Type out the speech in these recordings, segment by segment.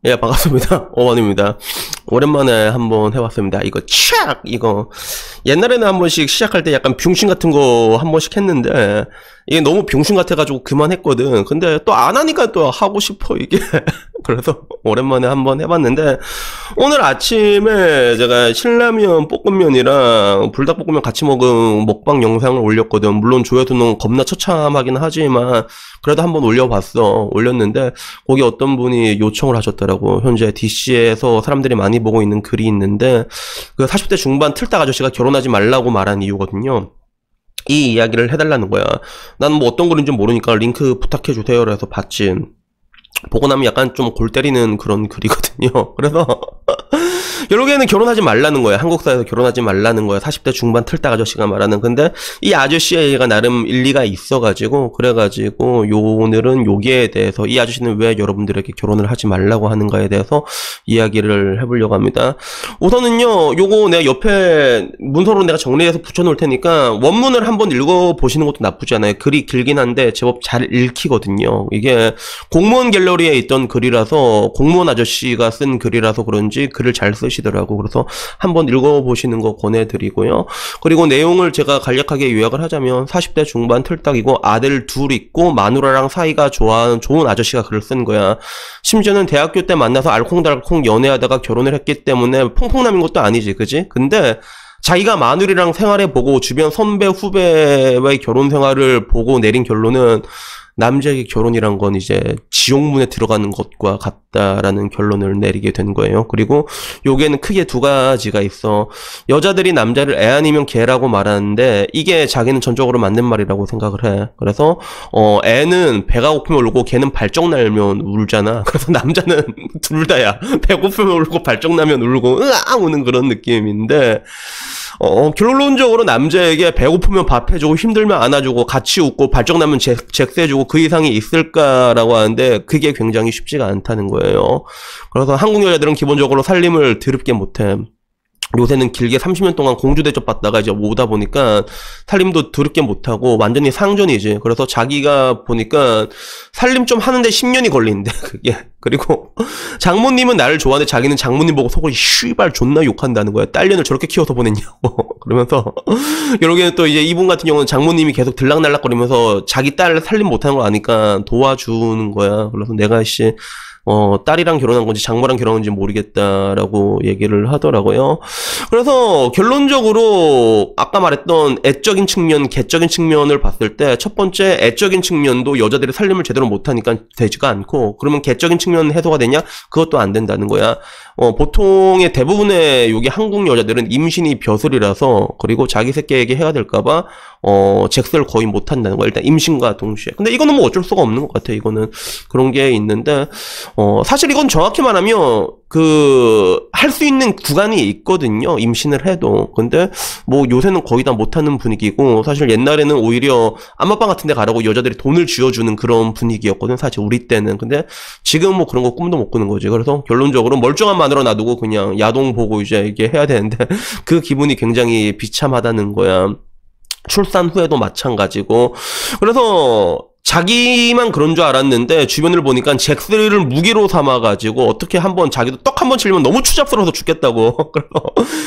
예, 반갑습니다. 오원입니다. 오랜만에 한번 해봤습니다. 이거 이거 옛날에는 한 번씩 시작할 때 약간 병신 같은 거 한 번씩 했는데 이게 너무 병신 같아가지고 그만했거든. 근데 또 안 하니까 또 하고 싶어 이게. 그래서 오랜만에 한번 해봤는데 오늘 아침에 제가 신라면 볶음면이랑 불닭볶음면 같이 먹은 먹방 영상을 올렸거든. 물론 조회수는 겁나 처참하긴 하지만 그래도 한번 올려봤어. 올렸는데 거기 어떤 분이 요청을 하셨더라고. 현재 DC에서 사람들이 많이 보고 있는 글이 있는데 그 40대 중반 틀딱 아저씨가 결혼하지 말라고 말한 이유거든요. 이 이야기를 해달라는 거야. 난 뭐 어떤 글인지 모르니까 링크 부탁해주세요. 그래서 봤지. 보고 나면 약간 좀 골 때리는 그런 글이거든요. 그래서 결국에는 결혼하지 말라는 거야. 한국 사회에서 결혼하지 말라는 거야. 40대 중반 틀딱 아저씨가 말하는. 근데 이 아저씨의 얘기가 나름 일리가 있어가지고 그래가지고 오늘은 여기에 대해서 이 아저씨는 왜 여러분들에게 결혼을 하지 말라고 하는가에 대해서 이야기를 해보려고 합니다. 우선은요, 요거 내가 옆에 문서로 내가 정리해서 붙여놓을 테니까 원문을 한번 읽어보시는 것도 나쁘지 않아요. 글이 길긴 한데 제법 잘 읽히거든요. 이게 공무원 갤러리에 있던 글이라서 공무원 아저씨가 쓴 글이라서 그런지 글을 잘 쓰시더라고. 그래서 한번 읽어보시는 거 권해드리고요. 그리고 내용을 제가 간략하게 요약을 하자면 40대 중반 틀딱이고 아들 둘 있고 마누라랑 사이가 좋은 아저씨가 글을 쓴 거야. 심지어는 대학교 때 만나서 알콩달콩 연애하다가 결혼을 했기 때문에 퐁퐁남인 것도 아니지, 그지? 근데 자기가 마누리랑 생활해보고 주변 선배 후배와의 결혼 생활을 보고 내린 결론은 남자에게 결혼이란 건 이제 지옥문에 들어가는 것과 같다라는 결론을 내리게 된 거예요. 그리고 여기에는 크게 두 가지가 있어. 여자들이 남자를 애 아니면 개라고 말하는데 이게 자기는 전적으로 맞는 말이라고 생각을 해. 그래서 애는 배가 고프면 울고 개는 발정 날면 울잖아. 그래서 남자는 둘 다야. 배고프면 울고 발정 나면 울고 으아 우는 그런 느낌인데 결론적으로 남자에게 배고프면 밥 해주고 힘들면 안아주고 같이 웃고 발정나면 잭스해주고 그 이상이 있을까라고 하는데 그게 굉장히 쉽지가 않다는 거예요. 그래서 한국 여자들은 기본적으로 살림을 드럽게 못해. 요새는 길게 30년 동안 공주 대접 받다가 이제 오다 보니까 살림도 더럽게 못하고 완전히 상전이지. 그래서 자기가 보니까 살림 좀 하는데 10년이 걸리는데 그게. 그리고 장모님은 나를 좋아하는데 자기는 장모님 보고 속으로 씨발 존나 욕한다는 거야. 딸년을 저렇게 키워서 보냈냐고. 그러면서 결국에는 또 이제 이분 같은 경우는 장모님이 계속 들락날락거리면서 자기 딸 살림 못하는 걸 아니까 도와주는 거야. 그래서 내가 딸이랑 결혼한 건지 장모랑 결혼한 건지 모르겠다라고 얘기를 하더라고요. 그래서 결론적으로 아까 말했던 애적인 측면, 개적인 측면을 봤을 때 첫 번째 애적인 측면도 여자들이 살림을 제대로 못하니까 되지가 않고 그러면 개적인 측면 해소가 되냐? 그것도 안 된다는 거야. 보통의 대부분의 여기 한국 여자들은 임신이 벼슬이라서 그리고 자기 새끼에게 해가 될까봐 잭스를 거의 못한다는 거야. 일단 임신과 동시에. 근데 이거는 뭐 어쩔 수가 없는 것 같아. 이거는 그런 게 있는데 사실 이건 정확히 말하면 할 수 있는 구간이 있거든요. 임신을 해도. 근데 뭐 요새는 거의 다 못하는 분위기고 사실 옛날에는 오히려 안마방 같은 데 가라고 여자들이 돈을 쥐어주는 그런 분위기였거든. 사실 우리 때는. 근데 지금 뭐 그런 거 꿈도 못 꾸는 거지. 그래서 결론적으로 멀쩡한 마누라 놔두고 그냥 야동 보고 이제 이게 해야 되는데 그 기분이 굉장히 비참하다는 거야. 출산 후에도 마찬가지고. 그래서 자기만 그런 줄 알았는데 주변을 보니까 잭스를 무기로 삼아가지고 어떻게 한번 자기도 떡 한 번 치려면 너무 추잡스러워서 죽겠다고. 그래서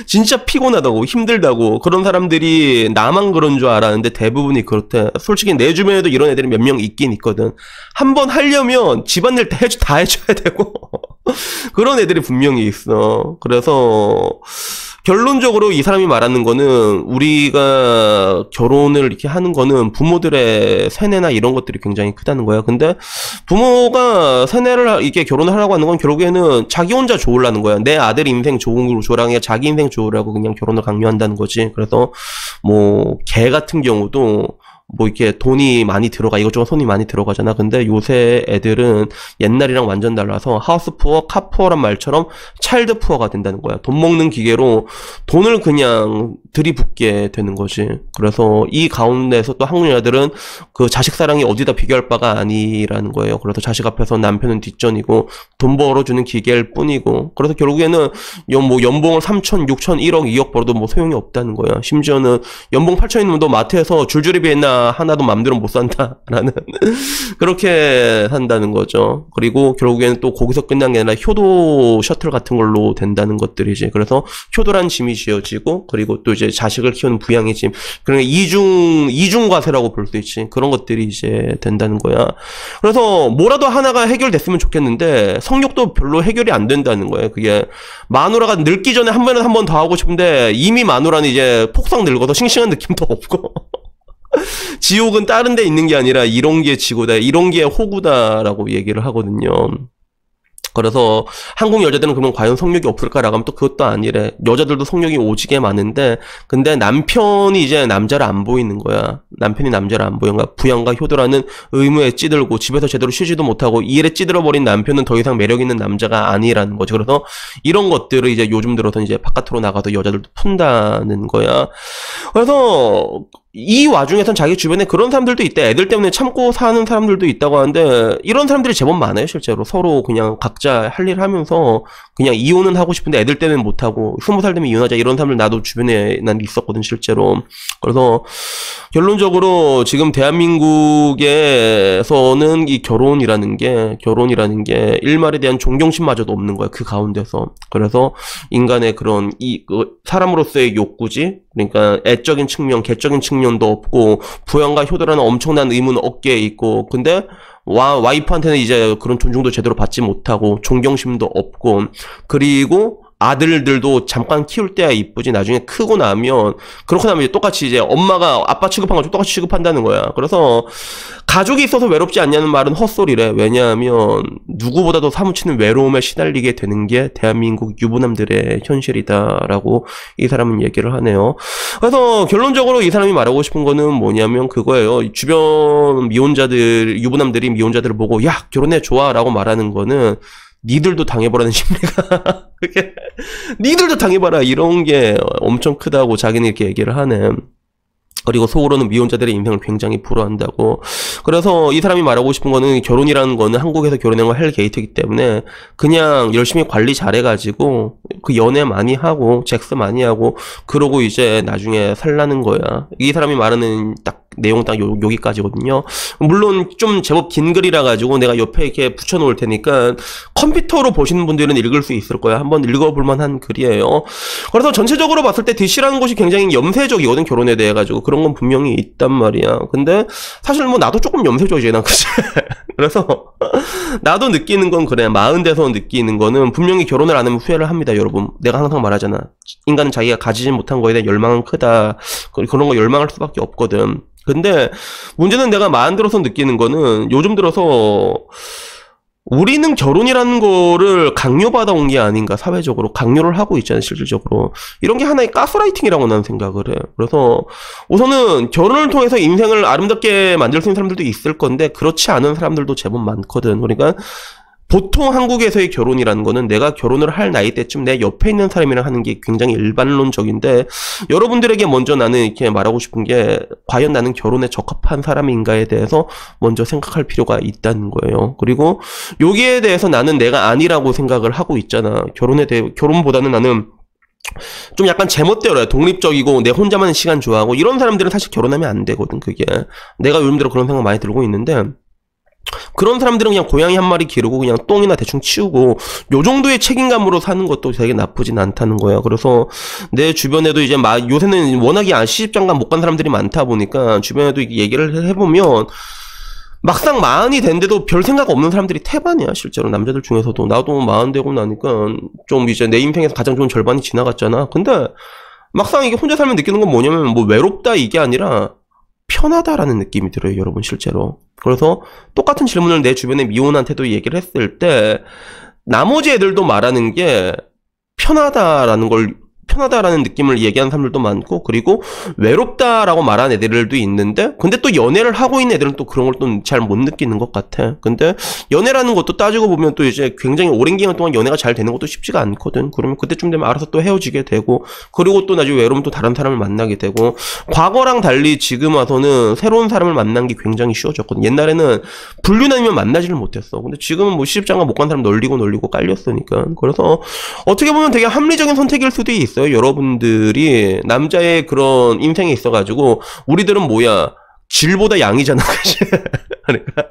진짜 피곤하다고 힘들다고 그런 사람들이 나만 그런 줄 알았는데 대부분이 그렇대. 솔직히 내 주변에도 이런 애들이 몇 명 있긴 있거든. 한번 하려면 집안일 다 해줘야 되고 그런 애들이 분명히 있어. 그래서 결론적으로 이 사람이 말하는 거는 우리가 결혼을 이렇게 하는 거는 부모들의 세뇌나 이런 것들이 굉장히 크다는 거야. 근데 부모가 세뇌를 이게 결혼을 하라고 하는 건 결국에는 자기 혼자 좋으려는 거야. 내 아들 인생 좋은 걸 좋으라는 게 자기 인생 좋으라고 그냥 결혼을 강요한다는 거지. 그래서 뭐 개 같은 경우도 뭐 이렇게 돈이 많이 들어가 이것저것 손이 많이 들어가잖아. 근데 요새 애들은 옛날이랑 완전 달라서 하우스 푸어, 카 푸어란 말처럼 차일드 푸어가 된다는 거야. 돈 먹는 기계로 돈을 그냥 들이붓게 되는 거지. 그래서 이 가운데서 또 한국 여자들은 그 자식 사랑이 어디다 비교할 바가 아니라는 거예요. 그래서 자식 앞에서 남편은 뒷전이고 돈 벌어주는 기계일 뿐이고 그래서 결국에는 뭐 연봉을 3천, 6천, 1억, 2억 벌어도 뭐 소용이 없다는 거야. 심지어는 연봉 8천인 놈도 마트에서 줄줄이 비엔나 하나도 맘대로 못 산다라는 그렇게 산다는 거죠. 그리고 결국에는 또 거기서 끝난 게 아니라 효도 셔틀 같은 걸로 된다는 것들이지. 그래서 효도란 짐이 지어지고, 그리고 또 이제 자식을 키우는 부양의 짐, 그러니까 이중과세라고 볼 수 있지. 그런 것들이 이제 된다는 거야. 그래서 뭐라도 하나가 해결됐으면 좋겠는데 성욕도 별로 해결이 안 된다는 거예요. 그게 마누라가 늙기 전에 한 번 더 하고 싶은데 이미 마누라는 이제 폭삭 늙어서 싱싱한 느낌도 없고 지옥은 다른 데 있는 게 아니라 이런 게 지고다, 이런 게 호구다라고 얘기를 하거든요. 그래서 한국 여자들은 그러면 과연 성욕이 없을까라고 하면 또 그것도 아니래. 여자들도 성욕이 오지게 많은데, 근데 남편이 이제 남자를 안 보이는 거야. 남편이 남자를 안 보여. 그러니까 부양과 효도라는 의무에 찌들고 집에서 제대로 쉬지도 못하고 이 일에 찌들어버린 남편은 더 이상 매력 있는 남자가 아니라는 거죠. 그래서 이런 것들을 이제 요즘 들어서 이제 바깥으로 나가서 여자들도 푼다는 거야. 그래서 이 와중에선 자기 주변에 그런 사람들도 있대. 애들 때문에 참고 사는 사람들도 있다고 하는데 이런 사람들이 제법 많아요. 실제로 서로 그냥 각자 할 일 하면서 그냥 이혼은 하고 싶은데 애들 때문에 못하고 20살 되면 이혼하자, 이런 사람들 나도 주변에 난 있었거든 실제로. 그래서 결론적으로 지금 대한민국에서는 이 결혼이라는 게 일말에 대한 존경심마저도 없는 거야, 그 가운데서. 그래서 인간의 그런 사람으로서의 욕구지, 그러니까 애적인 측면, 개적인 측면도 없고, 부양과 효도라는 엄청난 의무는 어깨에 있고, 근데 와이프한테는 이제 그런 존중도 제대로 받지 못하고, 존경심도 없고, 그리고 아들들도 잠깐 키울 때야 이쁘지 나중에 크고 나면, 그렇고 나면 이제 똑같이 이제 엄마가 아빠 취급한 것처럼 똑같이 취급한다는 거야. 그래서 가족이 있어서 외롭지 않냐는 말은 헛소리래. 왜냐하면 누구보다도 사무치는 외로움에 시달리게 되는 게 대한민국 유부남들의 현실이다라고 이 사람은 얘기를 하네요. 그래서 결론적으로 이 사람이 말하고 싶은 거는 뭐냐면 그거예요. 주변 미혼자들, 유부남들이 미혼자들을 보고 야 결혼해 좋아 라고 말하는 거는 니들도 당해보라는 심리가 그게 니들도 당해봐라 이런 게 엄청 크다고 자기는 이렇게 얘기를 하네. 그리고 속으로는 미혼자들의 인생을 굉장히 불허한다고. 그래서 이 사람이 말하고 싶은 거는 결혼이라는 거는 한국에서 결혼한 건 헬 게이트이기 때문에 그냥 열심히 관리 잘해가지고 그 연애 많이 하고 잭스 많이 하고 그러고 이제 나중에 살라는 거야. 이 사람이 말하는 딱 내용 딱 여기까지거든요. 물론 좀 제법 긴 글이라 가지고 내가 옆에 이렇게 붙여놓을 테니까 컴퓨터로 보시는 분들은 읽을 수 있을 거야. 한번 읽어볼 만한 글이에요. 그래서 전체적으로 봤을 때 DC라는 곳이 굉장히 염세적이거든, 결혼에 대해 가지고. 그런 건 분명히 있단 말이야. 근데 사실 뭐 나도 조금 염세적이잖아, 그치? 그래서 나도 느끼는 건 그래. 40 돼서 느끼는 거는 분명히 결혼을 안 하면 후회를 합니다, 여러분. 내가 항상 말하잖아. 인간은 자기가 가지지 못한 거에 대한 열망은 크다. 그런 거 열망할 수밖에 없거든. 근데 문제는 내가 40 들어서 느끼는 거는 요즘 들어서 우리는 결혼이라는 거를 강요받아 온 게 아닌가, 사회적으로 강요를 하고 있잖아요, 실질적으로. 이런 게 하나의 가스라이팅이라고 나는 생각을 해. 그래서 우선은 결혼을 통해서 인생을 아름답게 만들 수 있는 사람들도 있을 건데 그렇지 않은 사람들도 제법 많거든. 그러니까 보통 한국에서의 결혼이라는 거는 내가 결혼을 할 나이 때쯤 내 옆에 있는 사람이랑 하는 게 굉장히 일반론적인데, 여러분들에게 먼저 나는 이렇게 말하고 싶은 게 과연 나는 결혼에 적합한 사람인가에 대해서 먼저 생각할 필요가 있다는 거예요. 그리고 여기에 대해서 나는 내가 아니라고 생각을 하고 있잖아. 결혼보다는 나는 좀 약간 제멋대로야. 독립적이고 내 혼자만의 시간 좋아하고 이런 사람들은 사실 결혼하면 안 되거든. 그게 내가 요즘 들어 그런 생각 많이 들고 있는데, 그런 사람들은 그냥 고양이 한 마리 기르고 그냥 똥이나 대충 치우고 요 정도의 책임감으로 사는 것도 되게 나쁘진 않다는 거야. 그래서 내 주변에도 이제 요새는 워낙에 시집장가 못 간 사람들이 많다 보니까 주변에도 얘기를 해보면 막상 40이 된데도 별 생각 없는 사람들이 태반이야, 실제로. 남자들 중에서도. 나도 40 되고 나니까 좀 이제 내 인생에서 가장 좋은 절반이 지나갔잖아. 근데 막상 이게 혼자 살면 느끼는 건 뭐냐면 뭐 외롭다 이게 아니라 편하다라는 느낌이 들어요, 여러분, 실제로. 그래서 똑같은 질문을 내 주변의 미혼한테도 얘기를 했을 때 나머지 애들도 말하는 게 편하다라는 느낌을 얘기하는 사람들도 많고, 그리고 외롭다라고 말하는 애들도 있는데, 근데 또 연애를 하고 있는 애들은 또 그런 걸 또 잘 못 느끼는 것 같아. 근데 연애라는 것도 따지고 보면 또 이제 굉장히 오랜 기간 동안 연애가 잘 되는 것도 쉽지가 않거든. 그러면 그때쯤 되면 알아서 또 헤어지게 되고, 그리고 또 나중에 외로우면 또 다른 사람을 만나게 되고, 과거랑 달리 지금 와서는 새로운 사람을 만난 게 굉장히 쉬워졌거든. 옛날에는 불륜아니면 만나지를 못했어. 근데 지금은 뭐 시집장가 못 간 사람 널리고 깔렸으니까. 그래서 어떻게 보면 되게 합리적인 선택일 수도 있어요. 여러분들이 남자의 그런 인생에 있어가지고 우리들은 뭐야, 질보다 양이잖아. 그치? 그러니까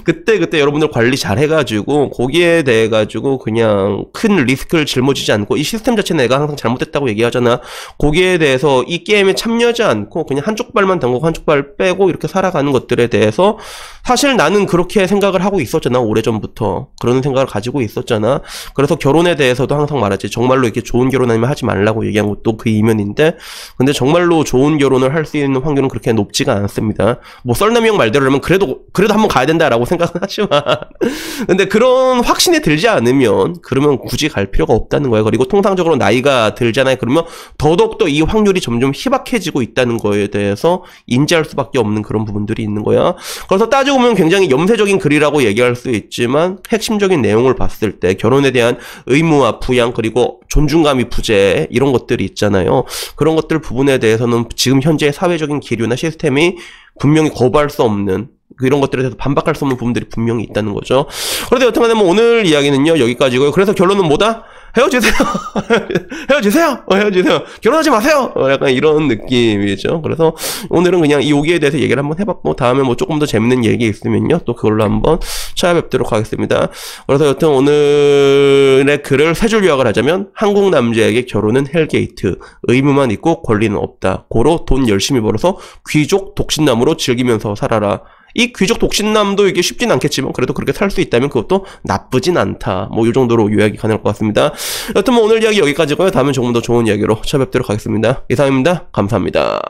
그때 여러분들 관리 잘 해가지고 거기에 대해 가지고 그냥 큰 리스크를 짊어지지 않고 이 시스템 자체는 내가 항상 잘못됐다고 얘기하잖아. 거기에 대해서 이 게임에 참여하지 않고 그냥 한쪽 발만 담그고 한쪽 발 빼고 이렇게 살아가는 것들에 대해서 사실 나는 그렇게 생각을 하고 있었잖아. 오래전부터 그런 생각을 가지고 있었잖아. 그래서 결혼에 대해서도 항상 말하지. 정말로 이렇게 좋은 결혼 아니면 하지 말라고 얘기한 것도 그 이면인데, 근데 정말로 좋은 결혼을 할 수 있는 확률은 그렇게 높지가 않습니다. 뭐 썰남이 형 말대로라면 그래도 한번 가야 된다라고 생각은 하지만 근데 그런 확신이 들지 않으면 그러면 굳이 갈 필요가 없다는 거예요. 그리고 통상적으로 나이가 들잖아요. 그러면 더더욱더 이 확률이 점점 희박해지고 있다는 거에 대해서 인지할 수밖에 없는 그런 부분들이 있는 거야. 그래서 따지고 보면 굉장히 염세적인 글이라고 얘기할 수 있지만 핵심적인 내용을 봤을 때 결혼에 대한 의무와 부양 그리고 존중감이 부재 이런 것들이 있잖아요. 그런 것들 부분에 대해서는 지금 현재 사회적인 기류나 시스템이 분명히 거부할 수 없는 이런 것들에 대해서 반박할 수 없는 부분들이 분명히 있다는 거죠. 그런데 여튼간에 뭐 오늘 이야기는요 여기까지고요. 그래서 결론은 뭐다? 헤어지세요. 헤어지세요. 결혼하지 마세요. 약간 이런 느낌이죠. 그래서 오늘은 그냥 여기에 대해서 얘기를 한번 해봤고 다음에 뭐 조금 더 재밌는 얘기 있으면요 또 그걸로 한번 찾아뵙도록 하겠습니다. 그래서 여튼 오늘의 글을 세 줄 요약을 하자면 한국 남자에게 결혼은 헬게이트, 의무만 있고 권리는 없다. 고로 돈 열심히 벌어서 귀족 독신남으로 즐기면서 살아라. 이 귀족 독신남도 이게 쉽진 않겠지만 그래도 그렇게 살 수 있다면 그것도 나쁘진 않다. 뭐 이 정도로 요약이 가능할 것 같습니다. 여튼 뭐 오늘 이야기 여기까지고요. 다음엔 조금 더 좋은 이야기로 찾아뵙도록 하겠습니다. 이상입니다. 감사합니다.